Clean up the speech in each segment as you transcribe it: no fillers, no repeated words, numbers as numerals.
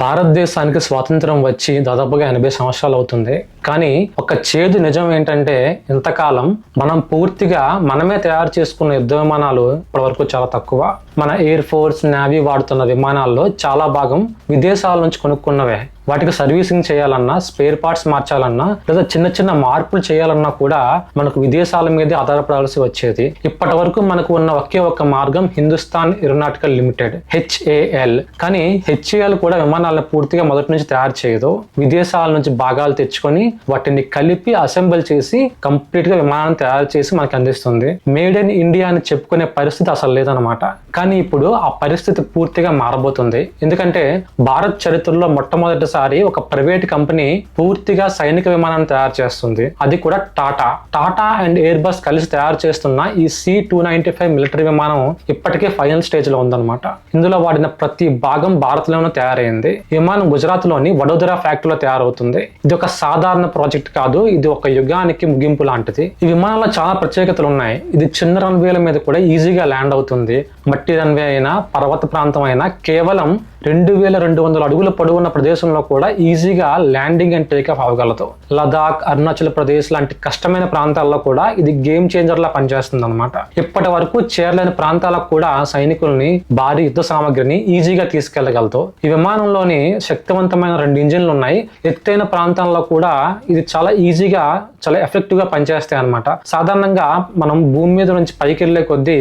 భారతదేశానికి స్వాతంత్రం వచ్చి దాదాపుగా 80 సంవత్సరాలు అవుతుంది. కానీ ఒక చేదు నిజం ఏంటంటే ఇంతకాలం మనం పూర్తిగా మనమే తయారు చేసుకున్న యుద్ధ విమానాలు ఇప్పటివరకు చాలా తక్కువ. మన ఎయిర్ ఫోర్స్, నేవీ వాడుతున్న విమానాల్లో చాలా భాగం విదేశాల నుంచి కొనుక్కున్నవే. వాటికి సర్వీసింగ్ చేయాలన్నా, స్పేర్ పార్ట్స్ మార్చాలన్నా, లేదా చిన్న చిన్న మార్పులు చేయాలన్నా కూడా మనకు విదేశాల మీదే ఆధారపడాల్సి వచ్చేది. ఇప్పటి వరకు మనకు ఉన్న ఒకే ఒక మార్గం హిందుస్థాన్ ఏరోనాటికల్ లిమిటెడ్, HAL. కానీ HAL కూడా విమానాలను పూర్తిగా మొదటి నుంచి తయారు చేయదు. విదేశాల నుంచి భాగాలు తెచ్చుకొని వాటిని కలిపి అసెంబుల్ చేసి కంప్లీట్ గా విమానాన్ని తయారు చేసి మనకు అందిస్తుంది. మేడ్ ఇన్ ఇండియా అని చెప్పుకునే పరిస్థితి అసలు లేదనమాట. కానీ ఇప్పుడు ఆ పరిస్థితి పూర్తిగా మారబోతుంది. ఎందుకంటే భారత్ చరిత్రలో మొట్టమొదటిసారి ఒక ప్రైవేట్ కంపెనీ పూర్తిగా సైనిక విమానాన్ని తయారు చేస్తుంది. అది కూడా టాటా అండ్ ఎయిర్ బస్ కలిసి తయారు చేస్తున్న ఈ C-295 మిలిటరీ విమానం ఇప్పటికే ఫైనల్ స్టేజ్ లో ఉందన్నమాట. ఇందులో వాడిన ప్రతి భాగం భారత్ లోనే తయారైంది. ఈ విమానం గుజరాత్ లోని వడోదరా ఫ్యాక్టరీలో తయారవుతుంది. ఇది ఒక సాధారణ ప్రాజెక్ట్ కాదు, ఇది ఒక యుగానికి ముగింపు లాంటిది. ఈ విమానంలో చాలా ప్రత్యేకతలు ఉన్నాయి. ఇది చిన్న రన్వేల మీద కూడా ఈజీగా ల్యాండ్ అవుతుంది. మట్టి రన్వే అయినా, పర్వత ప్రాంతం అయినా కేవలం 2200 అడుగుల పొడవున్న ప్రదేశంలో కూడా ఈజీగా ల్యాండింగ్ అండ్ టేక్ ఆఫ్ అవ్వగలదు. లదాఖ్, అరుణాచల్ ప్రదేశ్ లాంటి కష్టమైన ప్రాంతాల్లో కూడా ఇది గేమ్ చేంజర్ లా పనిచేస్తుంది అనమాట. ఇప్పటి వరకు చేరలేని ప్రాంతాలకు కూడా సైనికుల్ని, భారీ యుద్ధ సామాగ్రిని ఈజీగా తీసుకెళ్లగలదు. ఈ విమానంలోని శక్తివంతమైన 2 ఇంజిన్లు ఉన్నాయి. ఎత్తైన ప్రాంతాల్లో కూడా ఇది చాలా ఈజీగా, చాలా ఎఫెక్టివ్ గా పనిచేస్తాయి అనమాట. సాధారణంగా మనం భూమి మీద నుంచి పైకి వెళ్లే కొద్దీ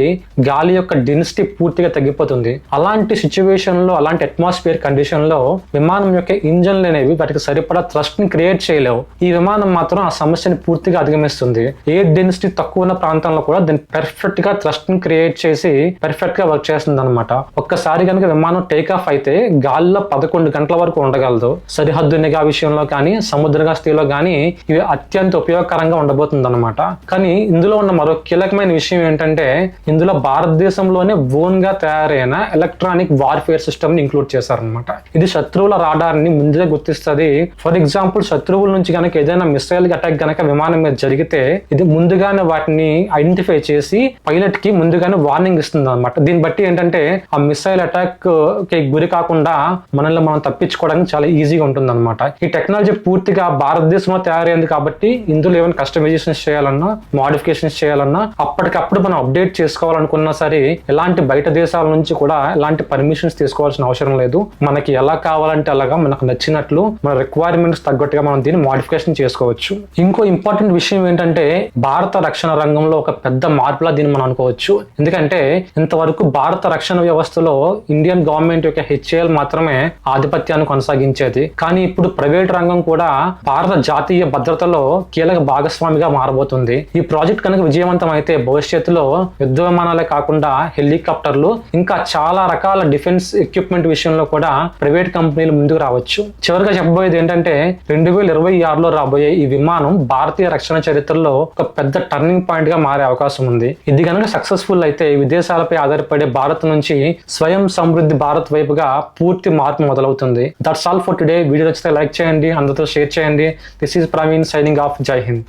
గాలి యొక్క డెన్సిటీ పూర్తిగా తగ్గిపోతుంది. అలాంటి సిచ్యువేషన్ లో, అలాంటి అట్మాస్ఫియర్ కండిషన్ లో విమానం యొక్క ఇంజన్లు అనేవి వాటికి సరిపడా థ్రస్ట్ ని క్రియేట్ చేయలేవు. ఈ విమానం మాత్రం ఆ సమస్యని పూర్తిగా అధిగమిస్తుంది. ఎయిర్ డెన్సిటీ తక్కువ ఉన్న ప్రాంతంలో కూడా దీన్ని పర్ఫెక్ట్ గా థ్రస్ట్ ని క్రియేట్ చేసి పర్ఫెక్ట్ గా వర్క్ చేస్తుంది అనమాట. ఒక్కసారి కనుక విమానం టేక్ ఆఫ్ అయితే గాలిలో 11 గంటల వరకు ఉండగలదు. సరిహద్దు నిఘా విషయంలో కానీ, సముద్ర గస్తీలో కానీ ఇవి అత్యంత ఉపయోగకరంగా ఉండబోతుంది అనమాట. కానీ ఇందులో ఉన్న మరో కీలకమైన విషయం ఏంటంటే, ఇందులో భారతదేశంలోనే ఓన్ గా తయారైన ఎలక్ట్రానిక్ వార్ఫేర్ సిస్టమ్ ని ఇంక్లూడ్ చేశారనమాట. ఇది శత్రువుల రాడార్ ని ముందే గుర్తిస్తుంది. ఫర్ ఎగ్జాంపుల్, శత్రువుల నుంచి కనుక ఏదైనా మిసైల్ అటాక్ కనుక విమానం మీద జరిగితే ఇది ముందుగానే వాటిని ఐడెంటిఫై చేసి పైలట్ కి ముందుగానే వార్నింగ్ ఇస్తుంది అనమాట. దీన్ని బట్టి ఏంటంటే ఆ మిసైల్ అటాక్ కి గురి కాకుండా మనల్ని మనం తప్పించుకోవడానికి చాలా ఈజీగా ఉంటుంది అనమాట. ఈ టెక్నాలజీ పూర్తిగా భారతదేశంలో తయారైంది కాబట్టి ఇందులో ఏమైనా కస్టమైజేషన్స్ చేయాలన్నా, మోడిఫికేషన్స్ చేయాలన్నా, అప్పటికప్పుడు మనం అప్డేట్ చేసుకోవాలనుకున్నా సరే ఎలాంటి బయట దేశాల నుంచి కూడా ఎలాంటి పర్మిషన్స్ తీసుకోవాల్సిన అవసరం లేదు. మనకి ఎలా కావాలంటే అలాగా, మనకు నచ్చినట్లు మన రిక్వైర్మెంట్స్ తగ్గట్టుగా మనం దీన్ని మోడిఫికేషన్ చేసుకోవచ్చు. ఇంకో ఇంపార్టెంట్ విషయం ఏంటంటే, భారత రక్షణ రంగంలో ఒక పెద్ద మార్పులా దీన్ని మనం అనుకోవచ్చు. ఎందుకంటే ఇంతవరకు భారత రక్షణ వ్యవస్థలో ఇండియన్ గవర్నమెంట్ యొక్క HAL మాత్రమే ఆధిపత్యాన్ని కొనసాగించేది. కానీ ఇప్పుడు ప్రైవేట్ రంగం కూడా భారత జాతీయ భద్రతలో కీలక భాగస్వామిగా మారబోతుంది. ఈ ప్రాజెక్ట్ కనుక విజయవంతం అయితే భవిష్యత్తులో యుద్ధ విమానాలే కాకుండా హెలికాప్టర్లు, ఇంకా చాలా రకాల డిఫెన్స్ ఎక్విప్మెంట్ విషయంలో కూడా ప్రైవేట్ కంపెనీలు ముందుకు రావచ్చు. చివరిగా చెప్పబోయేది ఏంటంటే, 2026లో రాబోయే ఈ విమానం భారతీయ రక్షణ చరిత్రలో ఒక పెద్ద టర్నింగ్ పాయింట్ గా మారే అవకాశం ఉంది. ఇది కనుక సక్సెస్ఫుల్ అయితే విదేశాలపై ఆధారపడే భారత్ నుంచి స్వయం సమృద్ధి భారత్ వైపుగా పూర్తి మార్పు మొదలవుతుంది. That's all for today. Video నచ్చితే లైక్ చేయండి, అందరితో షేర్ చేయండి. This is Praveen signing off. జై హింద్.